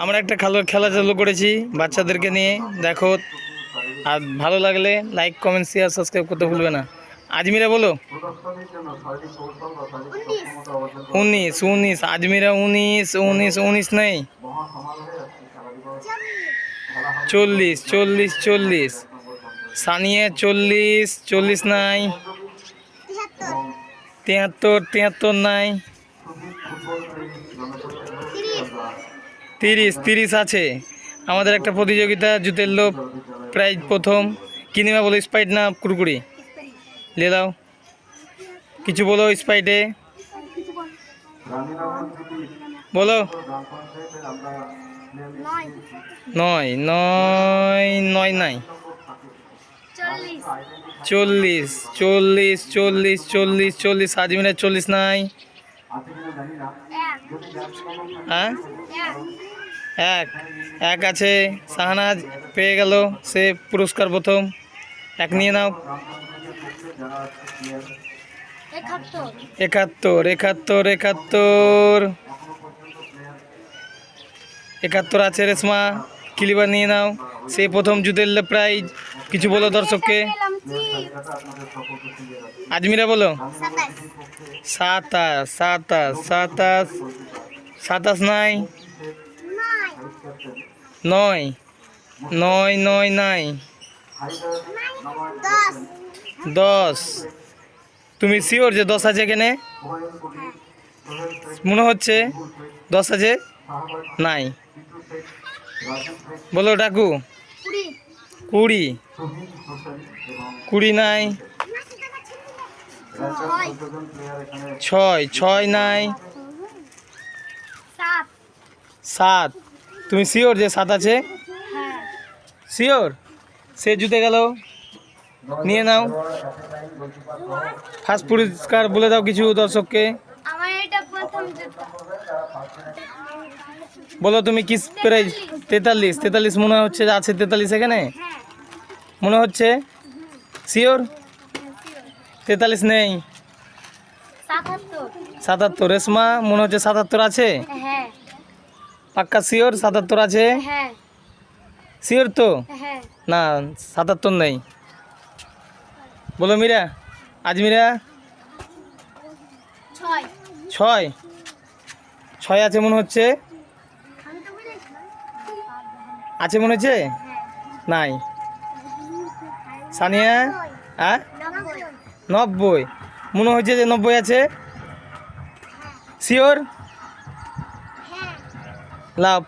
আমরা একটা খেলা চালু করেছি বাচ্চাদেরকে নিয়ে, দেখো। আর ভালো লাগলে লাইক, কমেন্ট, শেয়ার, সাবস্ক্রাইব করতে ভুলবে না। আজমিরা বলো। 19 19 আজমিরা 19 19 19 নেই। 40 40 40 সানিয়া 40 40 নাই। 73 73 নাই। 30 30 আছে। আমাদের একটা প্রতিযোগিতা, জুতের লোভ প্রাইজ প্রথম। কিনিমা বলো, স্প্রাইট না কুরকুরি? লে দাও, কিছু বলো স্প্রাইটে বলো। 9 9 9 নাই। 40 40 40 40 40 আজমিরা 40 নাই। হ্যাঁ, এক এক আছে। শাহনাজ পেয়ে গেল, সে পুরস্কার প্রথম। এক নিয়ে নাও। 71 71 71 71 আছে। রেশমা কিলিবার নিয়ে নাও, সে প্রথম জুতের প্রাইজ। কিছু বলো দর্শককে। আজমিরা বলো। 27 27 27 27 নাই। 9 9 9 নাই। 10 তুমি শিওর যে 10 আছে এখানে? মনে হচ্ছে 10 আছে। নাই। বলো ডাকু। 20 20 নাই। 6 6 নাই। 7 তুমি শিওর যে 7 আছে? শিওর। সে জুতে গেল, নিয়ে নাও। ফার্স্ট পুরস্কার বলে দাও কিছু দর্শককে। বলো তুমি কি প্রাইজ? 43 43 মনে হচ্ছে আছে। 43 এখানে মনে হচ্ছে। শিওর? 43 নেই। 77 রেশমা মনে হচ্ছে 77 আছে। পাক্কা শিওর 77 আছে? শিওর তো? না, 77 নেই। বলো মীরা। আজমিরা 6 6 আছে মনে হচ্ছে। আছে মনে হচ্ছে। নাই। সানিয়া? হ্যাঁ, 90 মনে হচ্ছে যে 90 আছে। শিওর? লাভ।